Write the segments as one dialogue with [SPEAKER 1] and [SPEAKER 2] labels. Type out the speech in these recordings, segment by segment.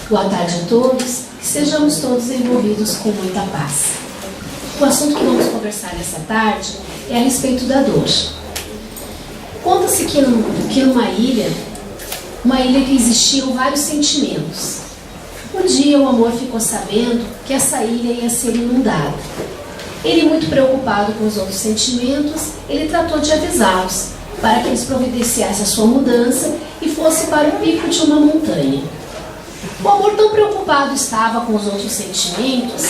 [SPEAKER 1] Boa tarde a todos, que sejamos todos envolvidos com muita paz. O assunto que vamos conversar nessa tarde é a respeito da dor. Conta-se que numa ilha que existiam vários sentimentos. Um dia o amor ficou sabendo que essa ilha ia ser inundada. Ele, muito preocupado com os outros sentimentos, ele tratou de avisá-los para que eles providenciassem a sua mudança e fosse para o pico de uma montanha. O amor tão preocupado estava com os outros sentimentos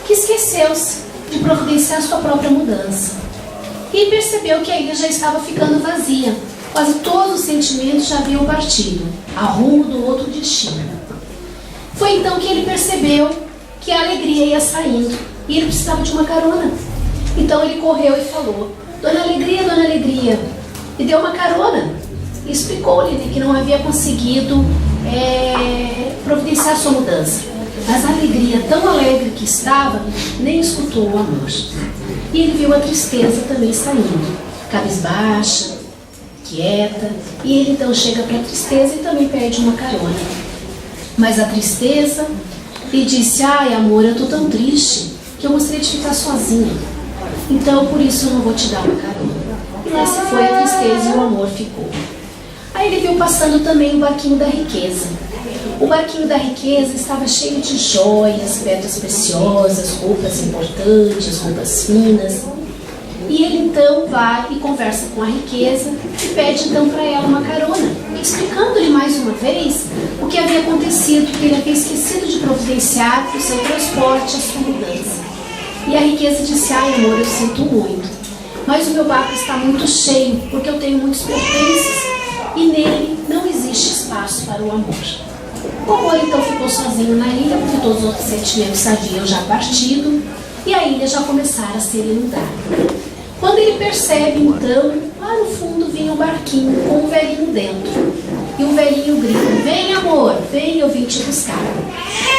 [SPEAKER 1] que esqueceu-se de providenciar a sua própria mudança. E percebeu que a ilha já estava ficando vazia. Quase todos os sentimentos já haviam partido, a rumo do outro destino. Foi então que ele percebeu que a alegria ia saindo e ele precisava de uma carona. Então ele correu e falou: Dona Alegria, e deu uma carona. E explicou-lhe que não havia conseguido providenciar sua mudança. Mas a alegria, tão alegre que estava, nem escutou o amor. E ele viu a tristeza também saindo, cabisbaixa, quieta. E ele então chega para a tristeza e também pede uma carona. Mas a tristeza lhe disse: ai amor, eu estou tão triste que eu gostaria de ficar sozinha. Então por isso eu não vou te dar uma carona. E lá se foi a tristeza e o amor ficou. Aí ele viu passando também o barquinho da riqueza. O barquinho da riqueza estava cheio de joias, pedras preciosas, roupas importantes, roupas finas. E ele então vai e conversa com a riqueza e pede então para ela uma carona, explicando-lhe mais uma vez o que havia acontecido, que ele havia esquecido de providenciar o seu transporte, a sua mudança. E a riqueza disse: ai amor, eu sinto muito, mas o meu barco está muito cheio, porque eu tenho muitos pertences e nele não existe espaço para o amor. O amor então ficou sozinho na ilha, porque todos os outros sentimentos haviam já partido e a ilha já começara a ser inundada. Quando ele percebe então, lá no fundo vinha um barquinho com um velhinho dentro. E o velhinho grita: vem amor, vem, eu vim te buscar.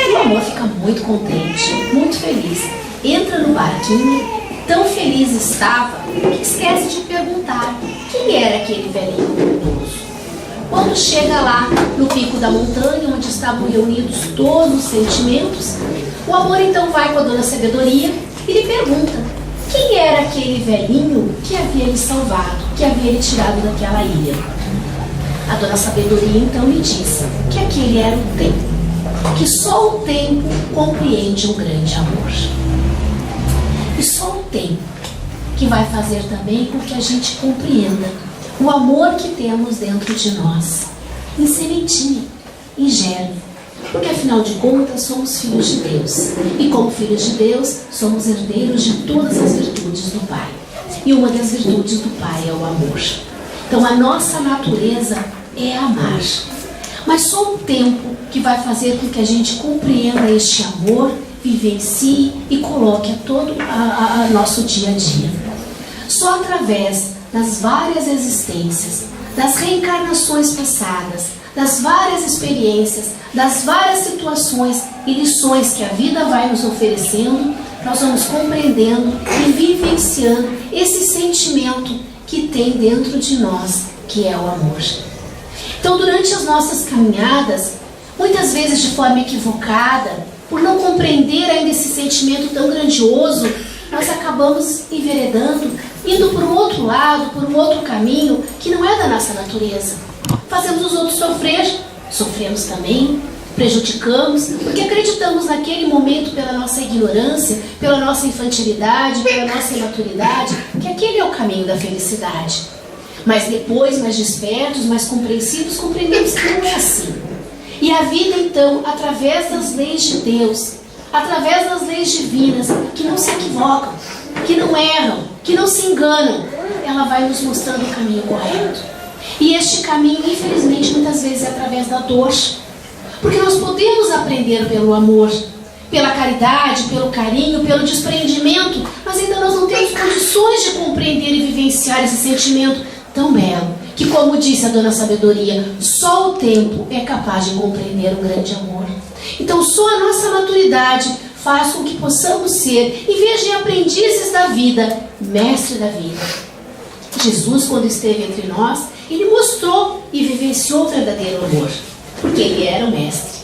[SPEAKER 1] E o amor fica muito contente, muito feliz. Entra no barquinho, tão feliz estava que esquece de perguntar quem era aquele velhinho bondoso. Quando chega lá no pico da montanha, onde estavam reunidos todos os sentimentos, o amor então vai com a Dona Sabedoria e lhe pergunta quem era aquele velhinho que havia lhe salvado, que havia lhe tirado daquela ilha. A Dona Sabedoria então lhe disse que aquele era o tempo, que só o tempo compreende um grande amor. E só o tempo que vai fazer também com que a gente compreenda o amor que temos dentro de nós, em sementinha, em germe. Porque afinal de contas somos filhos de Deus. E como filhos de Deus, somos herdeiros de todas as virtudes do Pai. E uma das virtudes do Pai é o amor. Então a nossa natureza é amar. Mas só o tempo que vai fazer com que a gente compreenda este amor, vivencie e coloque a todo o nosso dia a dia. Só através das várias existências, das reencarnações passadas, das várias experiências, das várias situações e lições que a vida vai nos oferecendo, nós vamos compreendendo e vivenciando esse sentimento que tem dentro de nós, que é o amor. Então, durante as nossas caminhadas, muitas vezes de forma equivocada, por não compreender ainda esse sentimento tão grandioso, nós acabamos enveredando, indo por um outro lado, por um outro caminho que não é da nossa natureza. Fazemos os outros sofrer, sofremos também, prejudicamos, porque acreditamos naquele momento, pela nossa ignorância, pela nossa infantilidade, pela nossa imaturidade, que aquele é o caminho da felicidade. Mas depois, mais despertos, mais compreensivos, compreendemos que não é assim. E a vida então, através das leis de Deus, através das leis divinas, que não se equivocam, que não erram, que não se enganam, ela vai nos mostrando o caminho correto. E este caminho, infelizmente, muitas vezes é através da dor. Porque nós podemos aprender pelo amor, pela caridade, pelo carinho, pelo desprendimento, mas ainda nós não temos condições de compreender e vivenciar esse sentimento tão belo, que, como disse a Dona Sabedoria, só o tempo é capaz de compreender um grande amor. Então só a nossa maturidade faz com que possamos ser, em vez de aprendizes da vida, mestre da vida. Jesus, quando esteve entre nós, ele mostrou e vivenciou o verdadeiro amor, porque ele era o mestre.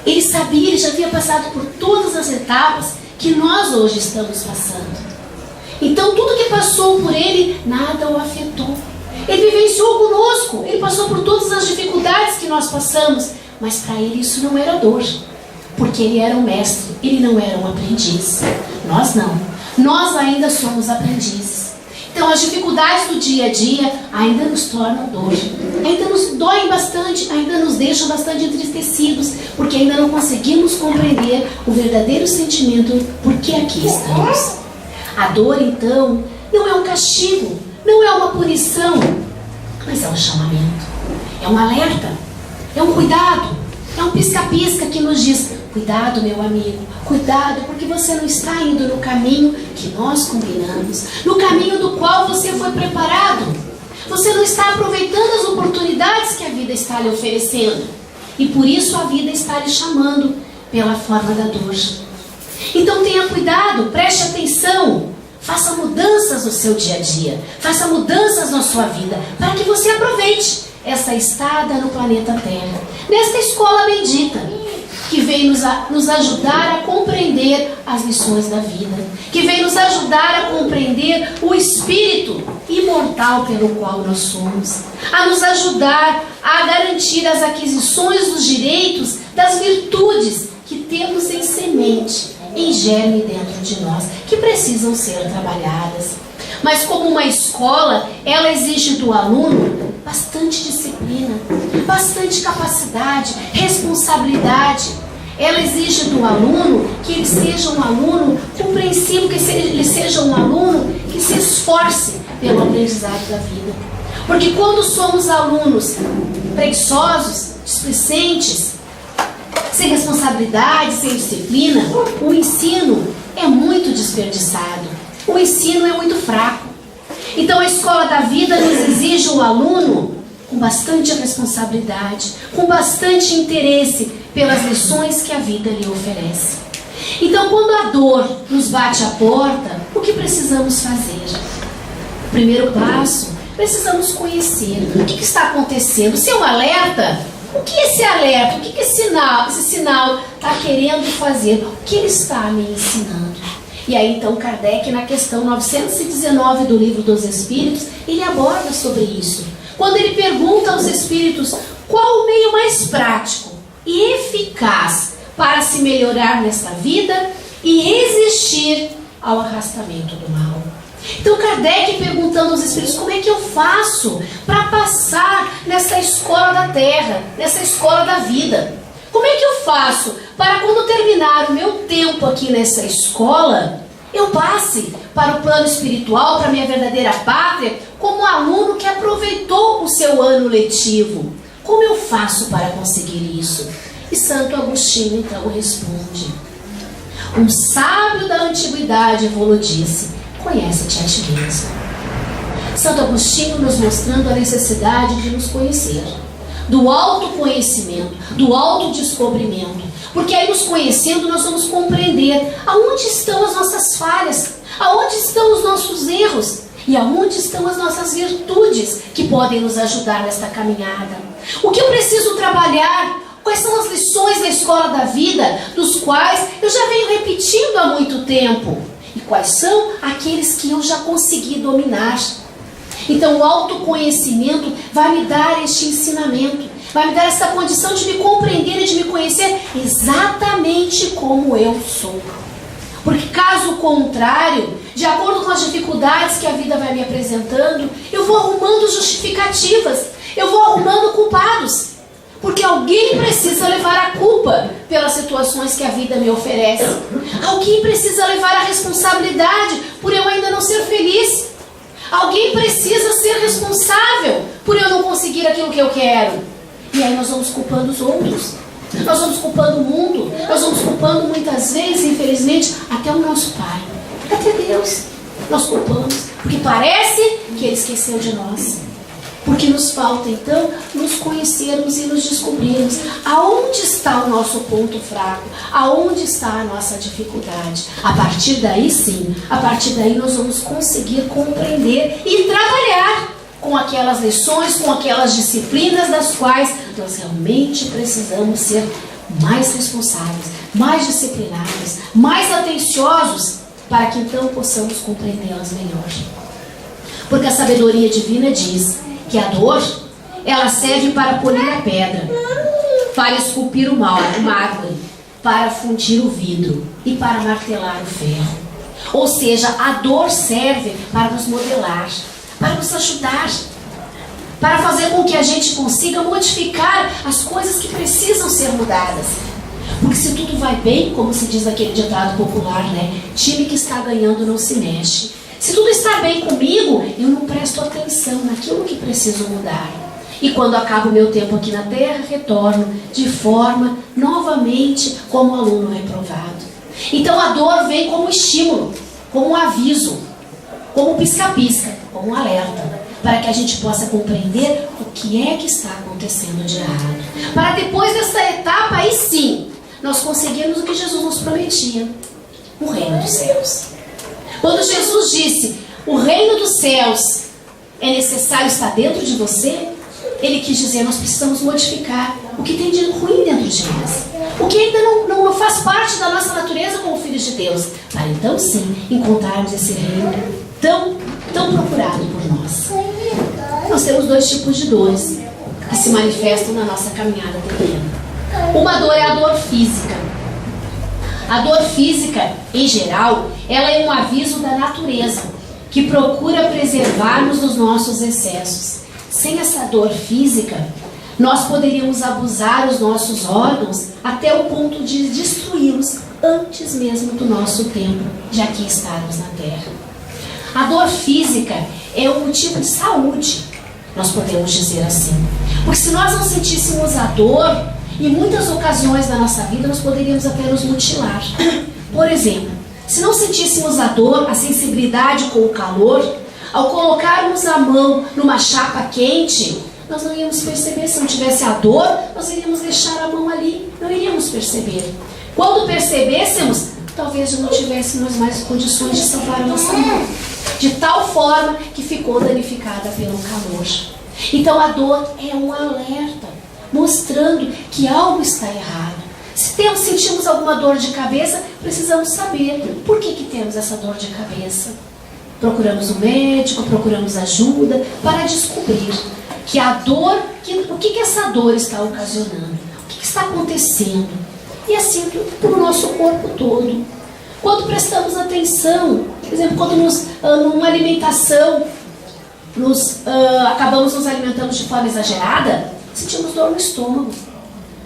[SPEAKER 1] Ele sabia, ele já havia passado por todas as etapas que nós hoje estamos passando. Então tudo que passou por ele, nada o afetou. Ele vivenciou conosco, ele passou por todas as dificuldades que nós passamos, mas para ele isso não era dor, porque ele era um mestre, ele não era um aprendiz. Nós não, nós ainda somos aprendizes. Então as dificuldades do dia a dia ainda nos tornam dor, ainda nos doem bastante, ainda nos deixam bastante entristecidos, porque ainda não conseguimos compreender o verdadeiro sentimento por que aqui estamos. A dor, então, não é um castigo, não é uma punição, mas é um chamamento, é um alerta, é um cuidado, é um pisca-pisca que nos diz: cuidado, meu amigo, cuidado, porque você não está indo no caminho que nós combinamos, no caminho do qual você foi preparado. Você não está aproveitando as oportunidades que a vida está lhe oferecendo, e por isso a vida está lhe chamando pela forma da dor. Então tenha cuidado, preste atenção, faça mudanças no seu dia a dia, faça mudanças na sua vida, para que você aproveite essa estada no planeta Terra, nesta escola bendita, que veio nos ajudar a compreender as lições da vida, que veio nos ajudar a compreender o espírito imortal pelo qual nós somos, a nos ajudar a garantir as aquisições dos direitos, das virtudes que temos em semente, em germe dentro de nós, que precisam ser trabalhadas. Mas como uma escola, ela exige do aluno bastante disciplina, bastante capacidade, responsabilidade. Ela exige do aluno que ele seja um aluno compreensivo, que ele seja um aluno que se esforce pelo aprendizado da vida. Porque quando somos alunos preguiçosos, displicentes, sem responsabilidade, sem disciplina, o ensino é muito desperdiçado. O ensino é muito fraco. Então a escola da vida nos exige o aluno com bastante responsabilidade, com bastante interesse pelas lições que a vida lhe oferece. Então quando a dor nos bate à porta, o que precisamos fazer? O primeiro passo, precisamos conhecer o que está acontecendo. Se é um alerta, o que esse alerta, o que esse sinal está querendo fazer? O que ele está me ensinando? E aí então Kardec, na questão 919 do Livro dos Espíritos, ele aborda sobre isso. Quando ele pergunta aos espíritos qual o meio mais prático e eficaz para se melhorar nesta vida e resistir ao arrastamento do mal. Então Kardec perguntando aos espíritos: como é que eu faço para passar nessa escola da terra, nessa escola da vida? Como é que eu faço para, quando terminar o meu tempo aqui nessa escola, eu passe para o plano espiritual, para a minha verdadeira pátria, como aluno que aproveitou o seu ano letivo? Como eu faço para conseguir isso? E Santo Agostinho então responde: um sábio da antiguidade vos disse: conhece-te a ti mesmo. Santo Agostinho nos mostrando a necessidade de nos conhecer, do autoconhecimento, do autodescobrimento, porque aí nos conhecendo nós vamos compreender aonde estão as nossas falhas, aonde estão os nossos erros e aonde estão as nossas virtudes que podem nos ajudar nesta caminhada. O que eu preciso trabalhar? Quais são as lições da escola da vida, dos quais eu já venho repetindo há muito tempo? E quais são aqueles que eu já consegui dominar? Então o autoconhecimento vai me dar este ensinamento, vai me dar essa condição de me compreender e de me conhecer exatamente como eu sou. Porque caso contrário, de acordo com as dificuldades que a vida vai me apresentando, eu vou arrumando justificativas, eu vou arrumando culpados. Porque alguém precisa levar a culpa pelas situações que a vida me oferece. Alguém precisa levar a responsabilidade por eu ainda não ser feliz. Alguém precisa ser responsável por eu não conseguir aquilo que eu quero. E aí nós vamos culpando os outros. Nós vamos culpando o mundo. Nós vamos culpando muitas vezes, infelizmente, até o nosso Pai. Até Deus. Nós culpamos. Porque parece que Ele esqueceu de nós. Porque nos falta, então, nos conhecermos e nos descobrirmos aonde está o nosso ponto fraco, aonde está a nossa dificuldade. A partir daí, sim, a partir daí nós vamos conseguir compreender e trabalhar com aquelas lições, com aquelas disciplinas das quais nós realmente precisamos ser mais responsáveis, mais disciplinados, mais atenciosos, para que então possamos compreendê-las melhor. Porque a sabedoria divina diz que a dor, ela serve para polir a pedra, para esculpir o mármore, para fundir o vidro e para martelar o ferro. Ou seja, a dor serve para nos modelar, para nos ajudar, para fazer com que a gente consiga modificar as coisas que precisam ser mudadas. Porque se tudo vai bem, como se diz aquele ditado popular, né? Time que está ganhando não se mexe. Se tudo está bem comigo, eu não presto atenção naquilo que preciso mudar. E quando acaba o meu tempo aqui na Terra, retorno de forma, novamente, como aluno reprovado. Então a dor vem como estímulo, como um aviso, como um pisca-pisca, como um alerta, para que a gente possa compreender o que é que está acontecendo de errado. Para depois dessa etapa, aí sim, nós conseguirmos o que Jesus nos prometia, o reino dos céus. Quando Jesus disse, o reino dos céus é necessário estar dentro de você, ele quis dizer, nós precisamos modificar o que tem de ruim dentro de nós, o que ainda não faz parte da nossa natureza como filhos de Deus, para então sim encontrarmos esse reino tão procurado por nós. Nós temos dois tipos de dores que se manifestam na nossa caminhada terrena. Uma dor é a dor física. A dor física, em geral, ela é um aviso da natureza que procura preservar-nos dos nossos excessos. Sem essa dor física, nós poderíamos abusar os nossos órgãos até o ponto de destruí-los antes mesmo do nosso tempo de aqui estarmos na Terra. A dor física é um motivo de saúde, nós podemos dizer assim. Porque se nós não sentíssemos a dor, em muitas ocasiões da nossa vida nós poderíamos até nos mutilar. Por exemplo, se não sentíssemos a dor, a sensibilidade com o calor, ao colocarmos a mão numa chapa quente, nós não íamos perceber. Se não tivesse a dor, nós iríamos deixar a mão ali, não iríamos perceber. Quando percebêssemos, talvez já não tivéssemos mais condições de salvar a nossa mão, de tal forma que ficou danificada pelo calor. Então a dor é um alerta, mostrando que algo está errado. Se sentimos alguma dor de cabeça, precisamos saber por que temos essa dor de cabeça. Procuramos um médico, procuramos ajuda para descobrir que a dor, o que essa dor está ocasionando, o que está acontecendo. E assim para o nosso corpo todo. Quando prestamos atenção, por exemplo, quando numa alimentação, acabamos nos alimentando de forma exagerada, sentimos dor no estômago.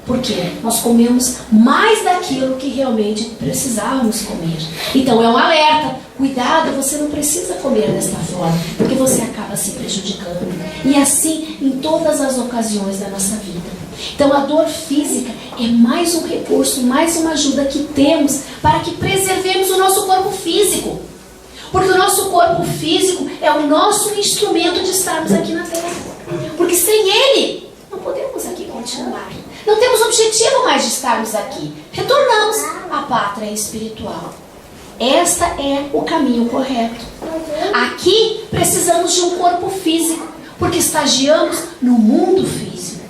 [SPEAKER 1] Por quê? Nós comemos mais daquilo que realmente precisávamos comer. Então é um alerta. Cuidado, você não precisa comer desta forma, porque você acaba se prejudicando. E assim em todas as ocasiões da nossa vida. Então a dor física é mais um recurso, mais uma ajuda que temos para que preservemos o nosso corpo físico. Porque o nosso corpo físico é o nosso instrumento de estarmos aqui na Terra. Porque sem ele, não podemos aqui continuar. Não temos objetivo mais de estarmos aqui. Retornamos à pátria espiritual. Este é o caminho correto. Aqui precisamos de um corpo físico, porque estagiamos no mundo físico.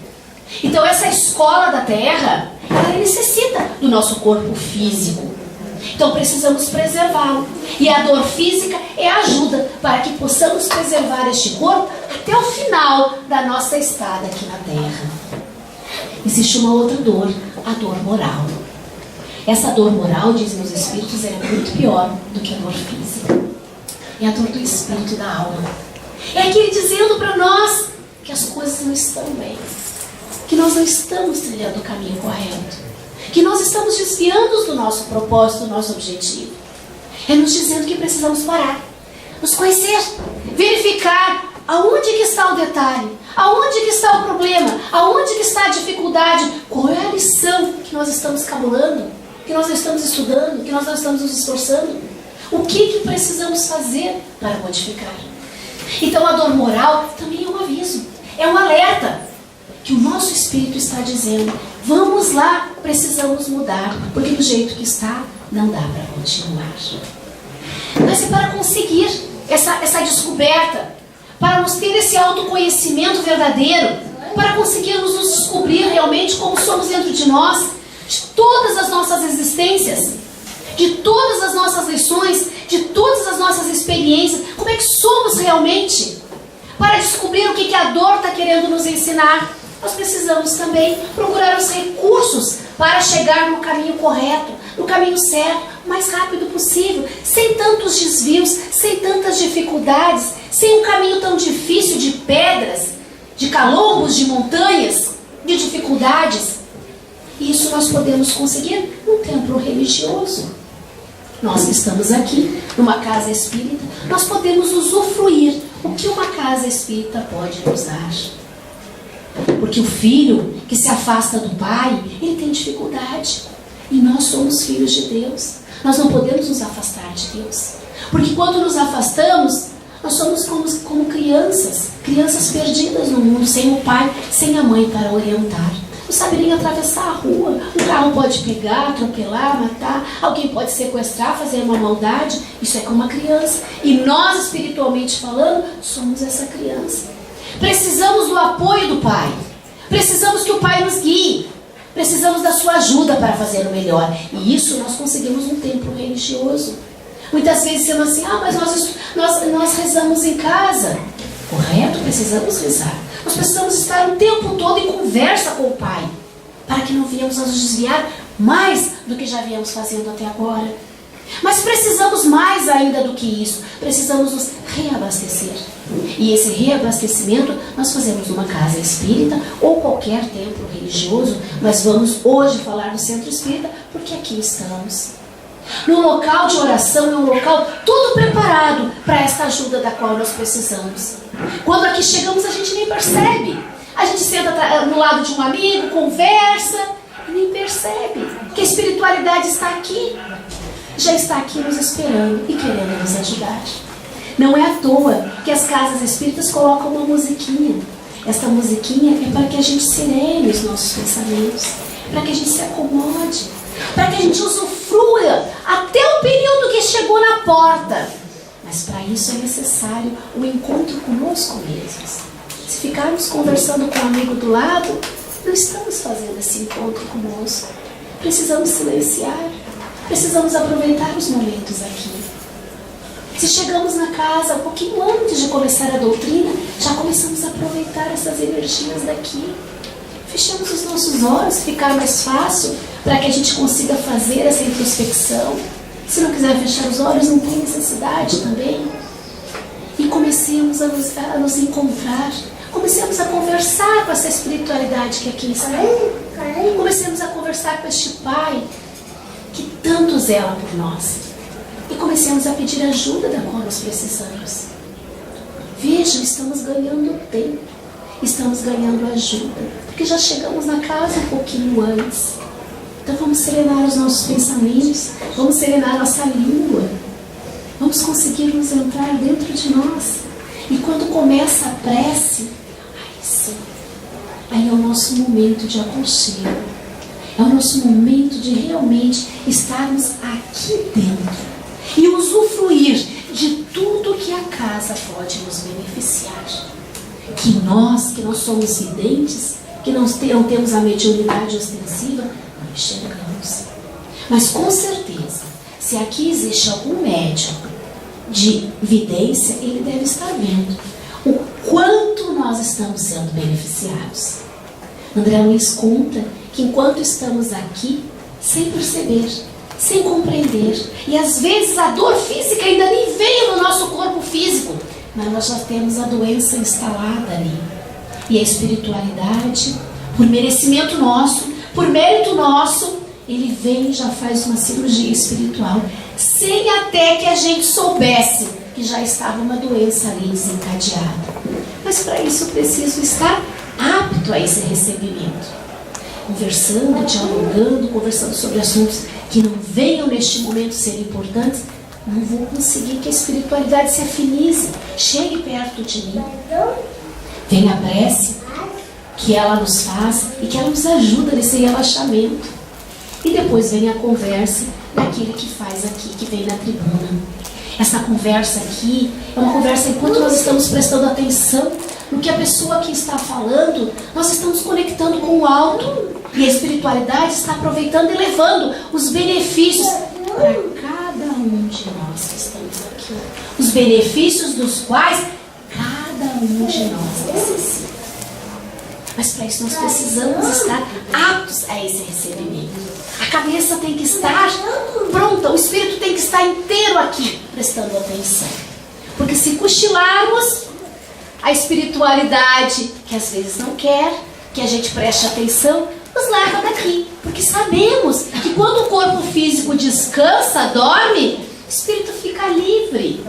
[SPEAKER 1] Então essa escola da Terra, ela necessita do nosso corpo físico. Então precisamos preservá-lo. E a dor física é a ajuda para que possamos preservar este corpo até o final da nossa estada aqui na Terra. Existe uma outra dor, a dor moral. Essa dor moral, dizem os espíritos, é muito pior do que a dor física. É a dor do espírito, da alma. É aquele dizendo para nós que as coisas não estão bem, que nós não estamos trilhando o caminho correto, que nós estamos desviando do nosso propósito, do nosso objetivo. É nos dizendo que precisamos parar, nos conhecer, verificar aonde que está o detalhe, aonde que está o problema, aonde que está a dificuldade, qual é a lição que nós estamos cabulando, que nós estamos estudando, que nós não estamos nos esforçando, o que precisamos fazer para modificar. Então a dor moral também é um aviso, é um alerta, que o nosso espírito está dizendo, vamos lá, precisamos mudar, porque do jeito que está, não dá para continuar. Mas é para conseguir essa descoberta, para nos ter esse autoconhecimento verdadeiro, para conseguirmos nos descobrir realmente como somos dentro de nós, de todas as nossas existências, de todas as nossas lições, de todas as nossas experiências. Como é que somos realmente? Para descobrir o que a dor está querendo nos ensinar, nós precisamos também procurar os recursos para chegar no caminho correto, no caminho certo, o mais rápido possível, sem tantos desvios, sem tantas dificuldades, sem um caminho tão difícil de pedras, de calombos, de montanhas, de dificuldades. Isso nós podemos conseguir num templo religioso. Nós que estamos aqui, numa casa espírita, nós podemos usufruir o que uma casa espírita pode nos dar. Porque o filho que se afasta do pai, ele tem dificuldade. E nós somos filhos de Deus. Nós não podemos nos afastar de Deus. Porque quando nos afastamos, nós somos como crianças perdidas no mundo, sem o pai, sem a mãe para orientar. Não sabe nem atravessar a rua. Um carro pode pegar, atropelar, matar. Alguém pode sequestrar, fazer uma maldade. Isso é como uma criança. E nós, espiritualmente falando, somos essa criança. Precisamos do apoio do pai. Precisamos que o pai nos guie. Precisamos da sua ajuda para fazer o melhor. E isso nós conseguimos num templo religioso. Muitas vezes sendo assim, mas nós rezamos em casa. Correto, precisamos rezar. Nós precisamos estar o tempo todo em conversa com o pai, para que não venhamos a nos desviar mais do que já viemos fazendo até agora. Mas precisamos mais ainda do que isso. Precisamos nos reabastecer. E esse reabastecimento nós fazemos numa casa espírita ou qualquer templo religioso. Mas vamos hoje falar do centro espírita porque aqui estamos. No local de oração é um local todo preparado para esta ajuda da qual nós precisamos. Quando aqui chegamos a gente nem percebe. A gente senta no lado de um amigo, conversa e nem percebe que a espiritualidade está aqui. Já está aqui nos esperando e querendo nos ajudar. Não é à toa que as casas espíritas colocam uma musiquinha. Esta musiquinha é para que a gente serene os nossos pensamentos, para que a gente se acomode, para que a gente usufrua até o período que chegou na porta. Mas para isso é necessário o encontro conosco mesmos. Se ficarmos conversando com um amigo do lado, não estamos fazendo esse encontro conosco. Precisamos silenciar. Precisamos aproveitar os momentos aqui. Se chegamos na casa um pouquinho antes de começar a doutrina, já começamos a aproveitar essas energias daqui. Fechamos os nossos olhos, ficar mais fácil para que a gente consiga fazer essa introspecção. Se não quiser fechar os olhos, não tem necessidade também. E comecemos a nos encontrar. Comecemos a conversar com essa espiritualidade que aqui está. Comecemos a conversar com este Pai que tanto zela por nós. E comecemos a pedir ajuda da qual nós precisamos. Vejam, estamos ganhando tempo. Estamos ganhando ajuda. Porque já chegamos na casa um pouquinho antes. Então vamos serenar os nossos pensamentos. Vamos serenar nossa língua. Vamos conseguir nos entrar dentro de nós. E quando começa a prece, aí sim, aí é o nosso momento de aconchego. É o nosso momento de realmente estarmos aqui dentro e usufruir de tudo que a casa pode nos beneficiar. Que nós somos videntes, que não temos a mediunidade ostensiva, não enxergamos. Mas com certeza, se aqui existe algum médium de vidência, ele deve estar vendo o quanto nós estamos sendo beneficiados. André Luiz conta que enquanto estamos aqui, sem perceber, sem compreender, e às vezes a dor física ainda nem veio no nosso corpo físico, mas nós já temos a doença instalada ali. E a espiritualidade, por merecimento nosso, por mérito nosso, ele vem e já faz uma cirurgia espiritual, sem até que a gente soubesse que já estava uma doença ali desencadeada. Mas para isso eu preciso estar apto a esse recebimento. Conversando, dialogando, conversando sobre assuntos que não venham neste momento ser importantes, não vou conseguir que a espiritualidade se afinize, chegue perto de mim. Vem a prece, que ela nos faz e que ela nos ajuda nesse relaxamento. E depois vem a conversa daquele que faz aqui, que vem na tribuna. Essa conversa aqui é uma conversa enquanto nós estamos prestando atenção no que a pessoa que está falando, nós estamos conectando com o alto. E a espiritualidade está aproveitando e levando os benefícios para cada um de nós que estamos aqui. Os benefícios dos quais cada um de nós necessita. Mas para isso nós precisamos estar aptos a esse recebimento. A cabeça tem que estar pronta, o espírito tem que estar inteiro aqui, prestando atenção. Porque se cochilarmos, a espiritualidade, que às vezes não quer que a gente preste atenção, nos leva daqui. Porque sabemos que quando o corpo físico descansa, dorme, o espírito fica livre.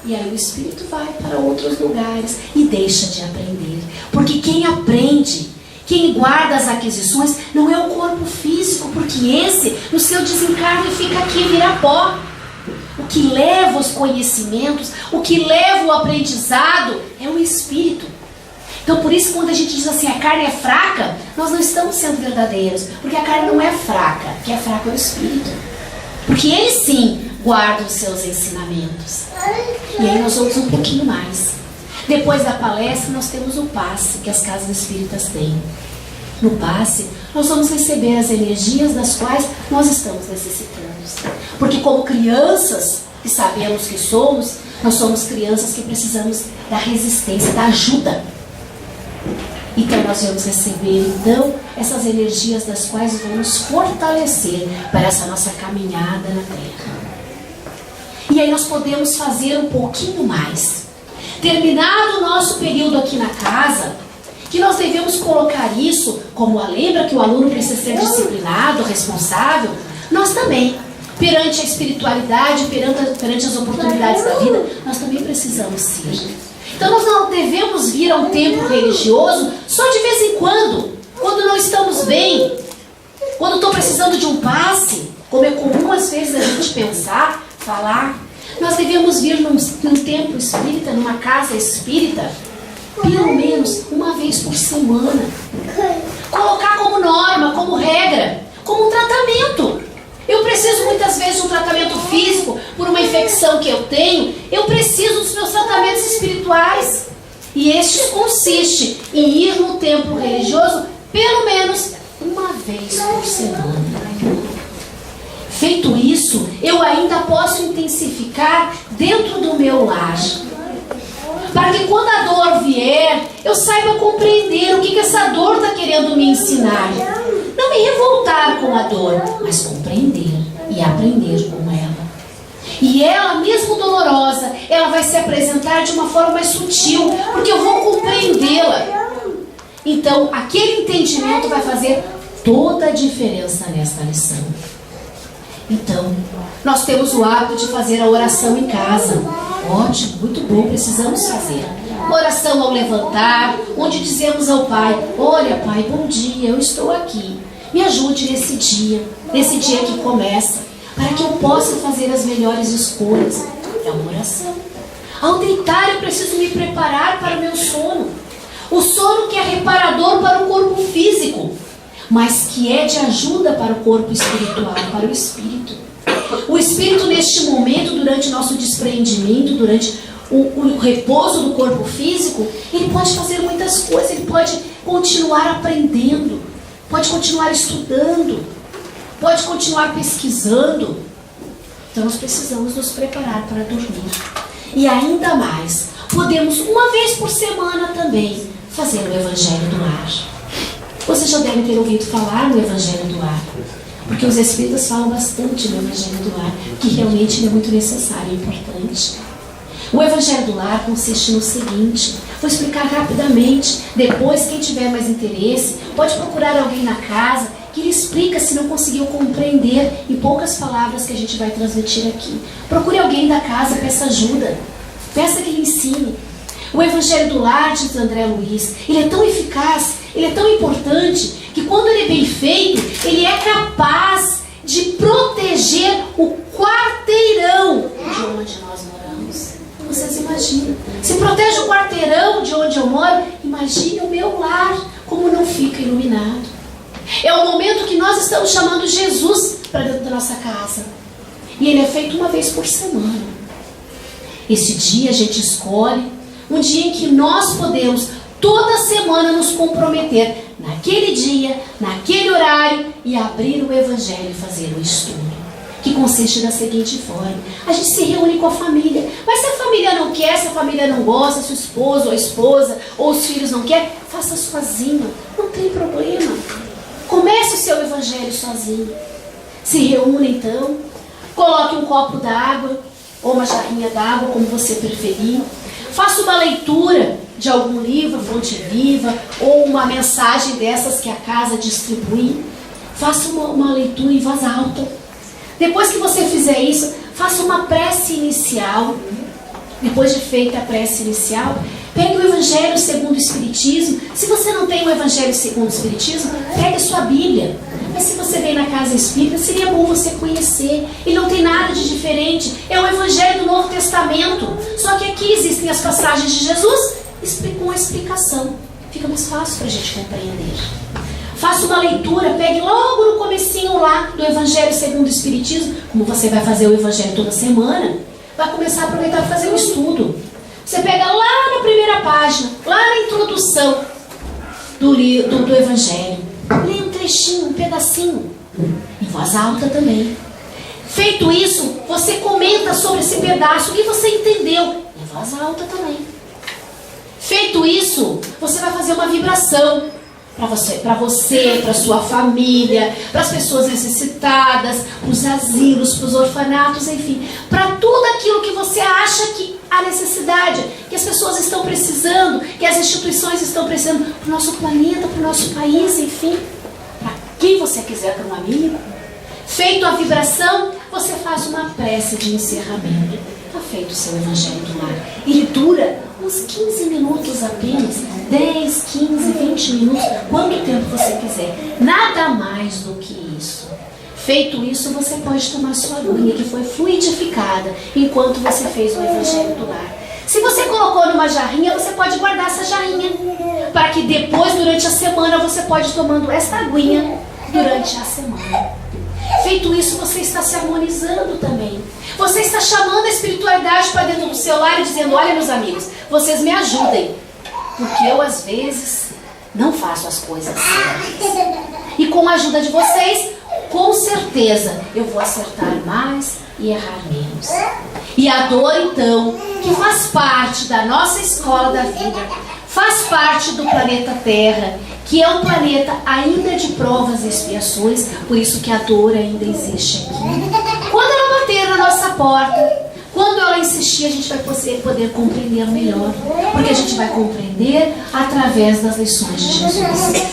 [SPEAKER 1] E aí o espírito vai para outros lugares e deixa de aprender. Porque quem aprende, quem guarda as aquisições, não é o corpo físico, porque esse, no seu desencarne, fica aqui, vira pó. O que leva os conhecimentos, o que leva o aprendizado, é o espírito. Então por isso quando a gente diz assim, a carne é fraca, nós não estamos sendo verdadeiros. Porque a carne não é fraca, o que é fraco é o espírito. Porque ele sim guarda os seus ensinamentos. E aí nós vamos um pouquinho mais. Depois da palestra nós temos o passe que as casas espíritas têm. No passe nós vamos receber as energias das quais nós estamos necessitando. Porque como crianças que sabemos que somos, nós somos crianças que precisamos da resistência, da ajuda. Então nós vamos receber então essas energias das quais vão nos fortalecer para essa nossa caminhada na Terra. E aí nós podemos fazer um pouquinho mais. Terminado o nosso período aqui na casa, que nós devemos colocar isso como lembra que o aluno precisa ser disciplinado, responsável, nós também, perante a espiritualidade, perante as oportunidades da vida, nós também precisamos ser. Então nós não devemos vir a um templo religioso só de vez em quando não estamos bem, quando estou precisando de um passe, como é comum às vezes a gente pensar, falar. Nós devemos vir num templo espírita, numa casa espírita, pelo menos uma vez por semana. Colocar como norma, como regra, como um tratamento. Eu preciso muitas vezes de um tratamento físico por uma infecção que eu tenho. Eu preciso dos meus tratamentos espirituais. E este consiste em ir no templo religioso pelo menos uma vez por semana. Feito isso, eu ainda posso intensificar dentro do meu lar. Para que quando a dor vier, eu saiba compreender o que essa dor está querendo me ensinar. Não me revoltar com a dor, mas compreender e aprender com ela. E ela, mesmo dolorosa, ela vai se apresentar de uma forma mais sutil, porque eu vou compreendê-la. Então, aquele entendimento vai fazer toda a diferença nesta lição. Então, nós temos o hábito de fazer a oração em casa. Ótimo, muito bom, precisamos fazer. Uma oração ao levantar, onde dizemos ao Pai, olha Pai, bom dia, eu estou aqui. Me ajude nesse dia que começa, para que eu possa fazer as melhores escolhas. É uma oração. Ao deitar eu preciso me preparar para o meu sono. O sono que é reparador para o corpo físico, mas que é de ajuda para o corpo espiritual, para o espírito. O espírito neste momento, durante o nosso despreendimento, durante o repouso do corpo físico, ele pode fazer muitas coisas, ele pode continuar aprendendo, pode continuar estudando, pode continuar pesquisando. Então nós precisamos nos preparar para dormir. E ainda mais, podemos uma vez por semana também fazer o Evangelho do Lar. Vocês já devem ter ouvido falar no Evangelho do Lar, porque os Espíritas falam bastante no Evangelho do Lar, que realmente ele é muito necessário e importante. O Evangelho do Lar consiste no seguinte, vou explicar rapidamente, depois quem tiver mais interesse, pode procurar alguém na casa, que lhe explica se não conseguiu compreender em poucas palavras que a gente vai transmitir aqui. Procure alguém da casa, peça ajuda, peça que lhe ensine. O Evangelho do Lar, diz André Luiz, ele é tão eficaz, ele é tão importante, que quando ele é bem feito, ele é capaz de proteger o quarteirão de onde nós moramos. Vocês imaginam? Se protege o quarteirão de onde eu moro, imagine o meu lar, como não fica iluminado. É o momento que nós estamos chamando Jesus para dentro da nossa casa. E ele é feito uma vez por semana. Esse dia a gente escolhe Um dia em que nós podemos toda semana nos comprometer naquele dia, naquele horário e abrir o Evangelho e fazer o estudo, que consiste da seguinte forma: a gente se reúne com a família, mas se a família não quer, se a família não gosta, se o esposo ou a esposa ou os filhos não querem, faça sozinho, não tem problema. Comece o seu Evangelho sozinho. Se reúna então, coloque um copo d'água ou uma jarrinha d'água, como você preferir. Faça uma leitura de algum livro, Fonte Viva, ou uma mensagem dessas que a casa distribui. Faça uma leitura em voz alta. Depois que você fizer isso, faça uma prece inicial. Depois de feita a prece inicial, pegue o Evangelho segundo o Espiritismo. Se você não tem o Evangelho segundo o Espiritismo, pegue a sua Bíblia. Mas se você vem na casa espírita, seria bom você conhecer. E não tem nada de diferente. É o Evangelho do Novo Testamento. Só que aqui existem as passagens de Jesus com a explicação. Fica mais fácil para a gente compreender. Faça uma leitura, pegue logo no comecinho lá do Evangelho segundo o Espiritismo. Como você vai fazer o Evangelho toda semana, vai começar a aproveitar para fazer um estudo. Você pega lá na primeira página, lá na introdução do Evangelho. Lê um trechinho, um pedacinho, em voz alta também. Feito isso, você comenta sobre esse pedaço, o que você entendeu, em voz alta também. Feito isso, você vai fazer uma vibração para você, para sua família, para as pessoas necessitadas, para os asilos, para os orfanatos, enfim, para tudo aquilo que você acha que há necessidade, que as pessoas estão precisando, que as instituições estão precisando, para o nosso planeta, para o nosso país, enfim, para quem você quiser, para um amigo. Feito a vibração, você faz uma prece de encerramento. Está feito o seu Evangelho do Lar. Ele dura uns 15 minutos apenas, 10, 15, 20 minutos, quanto tempo você quiser. Nada mais do que isso. Feito isso, você pode tomar sua aguinha, que foi fluidificada, enquanto você fez o Evangelho do Lar. Se você colocou numa jarrinha, você pode guardar essa jarrinha, para que depois, durante a semana, você pode ir tomando essa aguinha durante a semana. Feito isso, você está se harmonizando também. Você está chamando a espiritualidade para dentro do seu lar e dizendo: olha, meus amigos, vocês me ajudem, porque eu às vezes não faço as coisas certas. E com a ajuda de vocês, com certeza, eu vou acertar mais e errar menos. E a dor, então, que faz parte da nossa escola da vida, faz parte do planeta Terra, que é um planeta ainda de provas e expiações, por isso que a dor ainda existe aqui. Quando ela bater na nossa porta, quando ela insistir, a gente vai poder compreender melhor, porque a gente vai compreender através das lições de Jesus.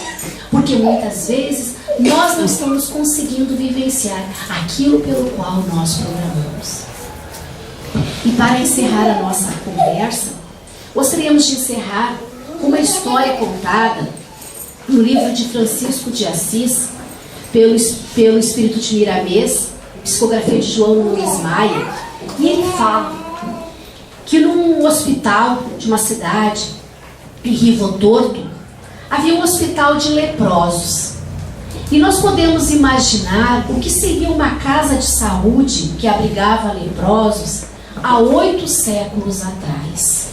[SPEAKER 1] Porque muitas vezes nós não estamos conseguindo vivenciar aquilo pelo qual nós programamos. E para encerrar a nossa conversa, gostaríamos de encerrar com uma história contada no livro de Francisco de Assis, pelo Espírito de Miramês, psicografia de João Luiz Maia. E ele fala que num hospital de uma cidade, em Rio Torto, havia um hospital de leprosos. E nós podemos imaginar o que seria uma casa de saúde que abrigava leprosos há 8 séculos atrás.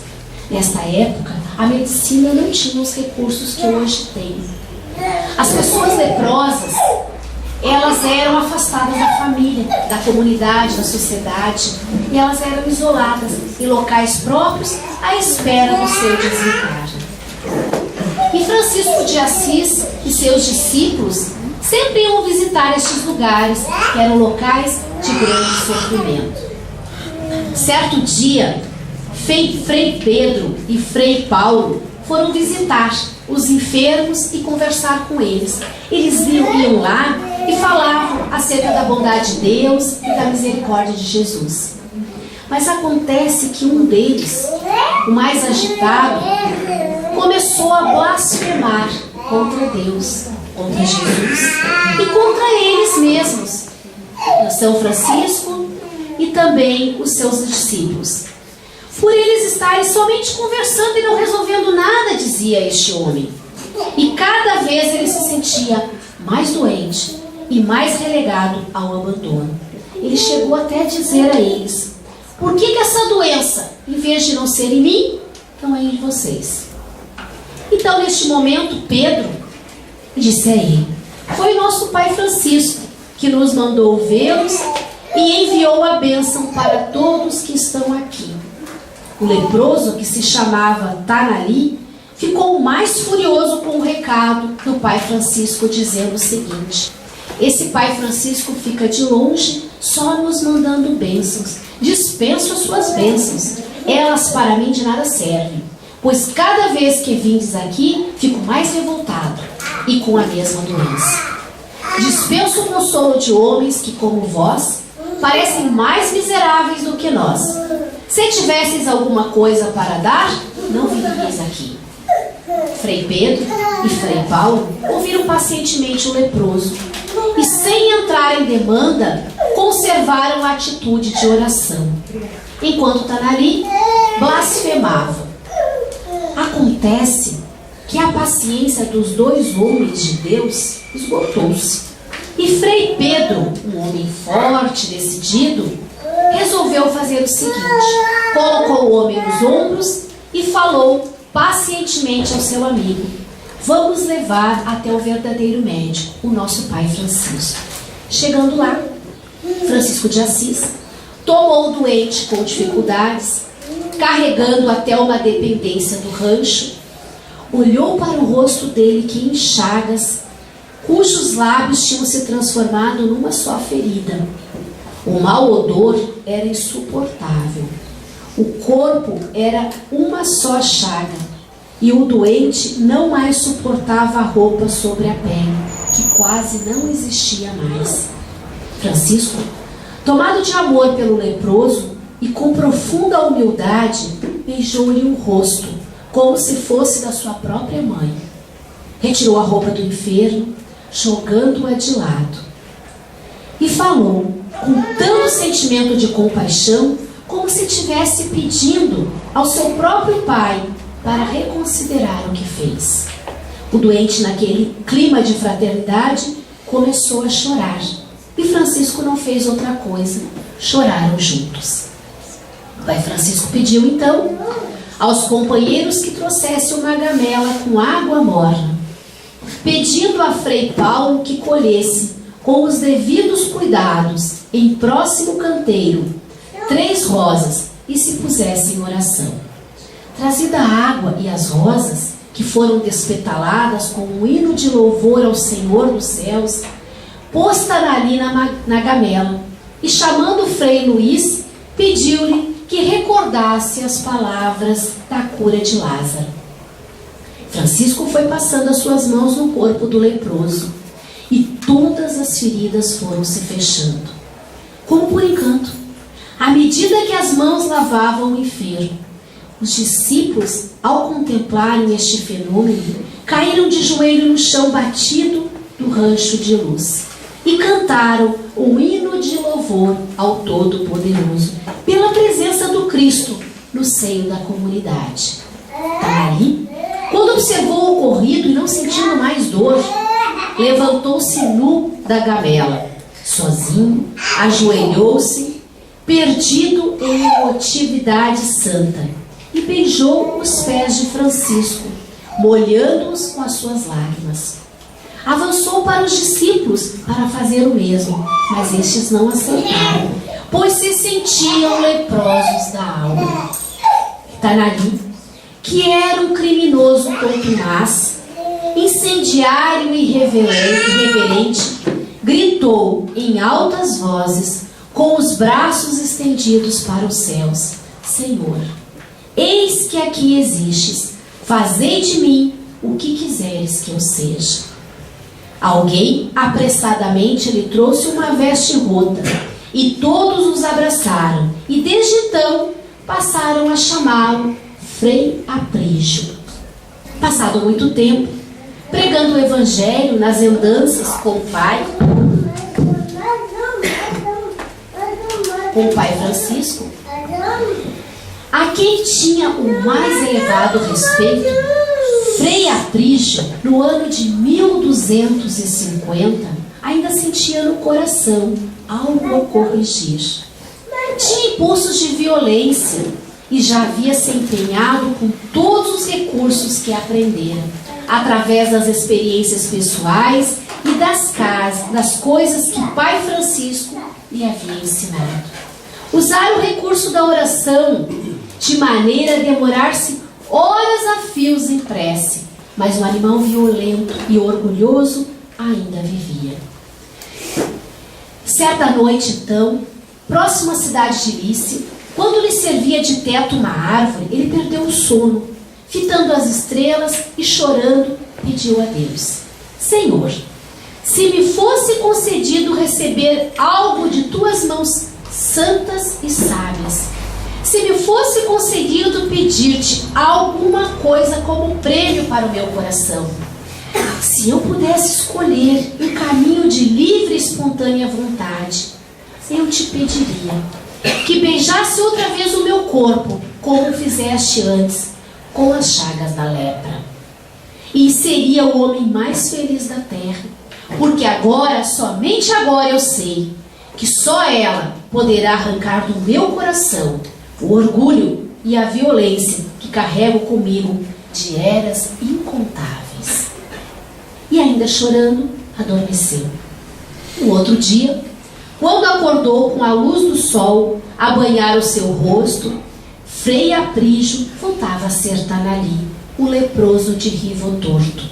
[SPEAKER 1] Nesta época, a medicina não tinha os recursos que hoje tem. As pessoas leprosas, elas eram afastadas da família, da comunidade, da sociedade, e elas eram isoladas em locais próprios à espera do seu desencarne. E Francisco de Assis e seus discípulos sempre iam visitar estes lugares, que eram locais de grande sofrimento. Certo dia, Frei Pedro e Frei Paulo foram visitar os enfermos e conversar com eles. Eles iam lá e falavam acerca da bondade de Deus e da misericórdia de Jesus. Mas acontece que um deles, o mais agitado, começou a blasfemar contra Deus, contra Jesus e contra eles mesmos, São Francisco e também os seus discípulos. Por eles estarem somente conversando e não resolvendo nada, dizia este homem. E cada vez ele se sentia mais doente e mais relegado ao abandono. Ele chegou até a dizer a eles: por que essa doença, em vez de não ser em mim, não é de vocês. Então, neste momento, Pedro disse a ele: foi o nosso pai Francisco que nos mandou vê-los e enviou a bênção para todos que estão aqui. O leproso, que se chamava Tanali, ficou mais furioso com o recado do pai Francisco, dizendo o seguinte: esse pai Francisco fica de longe, só nos mandando bênçãos. Dispenso as suas bênçãos. Elas para mim de nada servem, pois cada vez que vindes aqui, fico mais revoltado e com a mesma doença. Dispenso o consolo de homens que, como vós, parecem mais miseráveis do que nós. Se tivesseis alguma coisa para dar, não virias aqui. Frei Pedro e Frei Paulo ouviram pacientemente o leproso e, sem entrar em demanda, conservaram a atitude de oração, enquanto Tanali blasfemava. Acontece que a paciência dos dois homens de Deus esgotou-se. E Frei Pedro, um homem forte, decidido, resolveu fazer o seguinte: colocou o homem nos ombros e falou pacientemente ao seu amigo: vamos levar até o verdadeiro médico, o nosso pai Francisco. Chegando lá, Francisco de Assis tomou o doente com dificuldades, carregando até uma dependência do rancho, olhou para o rosto dele que em chagas, cujos lábios tinham se transformado numa só ferida. O mau odor era insuportável. O corpo era uma só chaga, e o doente não mais suportava a roupa sobre a pele, que quase não existia mais. Francisco, tomado de amor pelo leproso e com profunda humildade, beijou-lhe o rosto, como se fosse da sua própria mãe. Retirou a roupa do enfermo, jogando-a de lado, e falou com tanto sentimento de compaixão, como se estivesse pedindo ao seu próprio pai para reconsiderar o que fez. O doente, naquele clima de fraternidade, começou a chorar, e Francisco não fez outra coisa, choraram juntos. O pai Francisco pediu então aos companheiros que trouxessem uma gamela com água morna, pedindo a Frei Paulo que colhesse, com os devidos cuidados, em próximo canteiro, 3 rosas e se pusesse em oração. Trazida a água e as rosas, que foram despetaladas com um hino de louvor ao Senhor dos céus, pôs Tanali na gamela e, chamando o Frei Luís, pediu-lhe que recordasse as palavras da cura de Lázaro. Francisco foi passando as suas mãos no corpo do leproso e todas as feridas foram se fechando, como por encanto, à medida que as mãos lavavam o enfermo. Os discípulos, ao contemplarem este fenômeno, caíram de joelho no chão batido do rancho de luz e cantaram um hino de louvor ao Todo-Poderoso pela presença do Cristo no seio da comunidade. Tanali, quando observou o ocorrido e não sentindo mais dor, levantou-se nu da gamela, sozinho, ajoelhou-se, perdido em emotividade santa, e beijou os pés de Francisco, molhando-os com as suas lágrimas. Avançou para os discípulos para fazer o mesmo, mas estes não aceitaram, pois se sentiam leprosos da alma. Tanali, que era um criminoso contumaz, incendiário e irreverente, gritou em altas vozes, com os braços estendidos para os céus: Senhor, eis que aqui existes, fazei de mim o que quiseres que eu seja. Alguém apressadamente lhe trouxe uma veste rota, e todos os abraçaram, e desde então passaram a chamá-lo Frei Aprígio. Passado muito tempo, pregando o evangelho nas andanças com o pai Francisco, a quem tinha o mais elevado respeito, Frei Aprígio, no ano de 1250, ainda sentia no coração algo a corrigir. Tinha impulsos de violência e já havia se empenhado com todos os recursos que aprendera, através das experiências pessoais e das coisas que Pai Francisco lhe havia ensinado. Usar o recurso da oração de maneira a demorar-se horas a fios em prece, mas o animal violento e orgulhoso ainda vivia. Certa noite, então, próximo à cidade de Lícia, quando lhe servia de teto uma árvore, ele perdeu o sono, fitando as estrelas e chorando, pediu a Deus: Senhor, se me fosse concedido receber algo de tuas mãos santas e sábias, se me fosse concedido pedir-te alguma coisa como prêmio para o meu coração, se eu pudesse escolher um caminho de livre e espontânea vontade, eu te pediria que beijasse outra vez o meu corpo, como fizeste antes, com as chagas da lepra. E seria o homem mais feliz da terra, porque agora, somente agora eu sei que só ela poderá arrancar do meu coração o orgulho e a violência que carrego comigo de eras incontáveis. E ainda chorando, adormeceu. No outro dia, quando acordou com a luz do sol a banhar o seu rosto, Frei Aprígio voltava a ser Tanali, o leproso de rivo torto.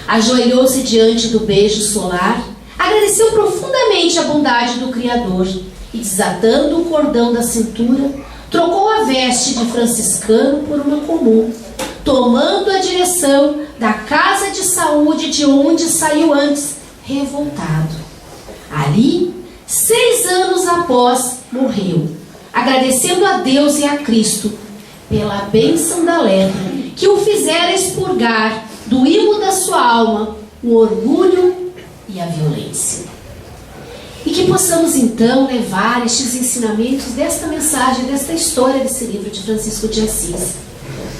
[SPEAKER 1] Ajoelhou-se diante do beijo solar, agradeceu profundamente a bondade do Criador e, desatando o cordão da cintura, trocou a veste de franciscano por uma comum, tomando a direção da casa de saúde de onde saiu antes, revoltado. Ali, 6 anos após, morreu, agradecendo a Deus e a Cristo pela bênção da lepra que o fizera expurgar do imo da sua alma o orgulho e a violência. E que possamos então levar estes ensinamentos desta mensagem, desta história desse livro de Francisco de Assis.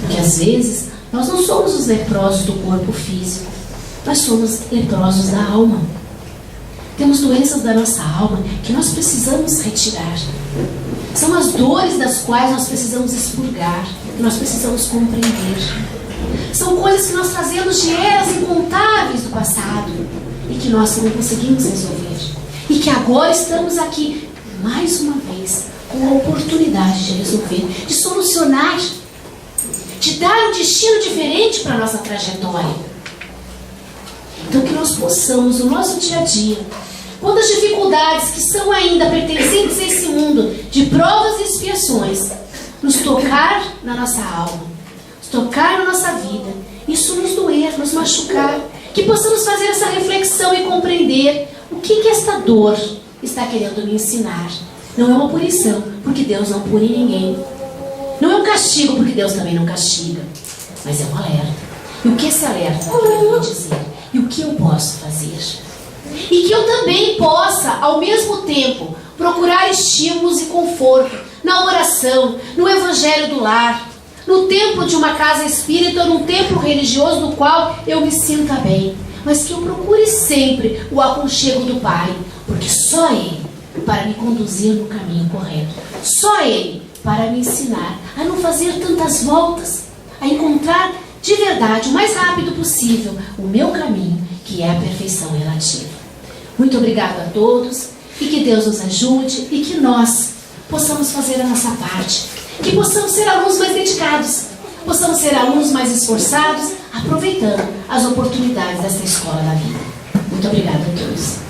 [SPEAKER 1] Porque às vezes nós não somos os leprosos do corpo físico, nós somos leprosos da alma. Temos doenças da nossa alma que nós precisamos retirar. São as dores das quais nós precisamos expurgar, que nós precisamos compreender. São coisas que nós trazemos de eras incontáveis do passado e que nós não conseguimos resolver. E que agora estamos aqui, mais uma vez, com a oportunidade de resolver, de solucionar, de dar um destino diferente para a nossa trajetória. Então que nós possamos, no nosso dia a dia, quando as dificuldades que são ainda pertencentes a esse mundo de provas e expiações nos tocar na nossa alma, nos tocar na nossa vida, isso nos doer, nos machucar, que possamos fazer essa reflexão e compreender o que esta dor está querendo me ensinar. Não é uma punição, porque Deus não pune ninguém. Não é um castigo, porque Deus também não castiga. Mas é um alerta. E o que esse alerta está querendo me dizer? E o que eu posso fazer? E que eu também possa, ao mesmo tempo, procurar estímulos e conforto na oração, no evangelho do lar, no templo de uma casa espírita ou num templo religioso do qual eu me sinta bem. Mas que eu procure sempre o aconchego do Pai, porque só Ele para me conduzir no caminho correto. Só Ele para me ensinar a não fazer tantas voltas, a encontrar de verdade, o mais rápido possível, o meu caminho, que é a perfeição relativa. Muito obrigado a todos e que Deus nos ajude e que nós possamos fazer a nossa parte, que possamos ser alunos mais dedicados, possamos ser alunos mais esforçados, aproveitando as oportunidades dessa escola da vida. Muito obrigada a todos.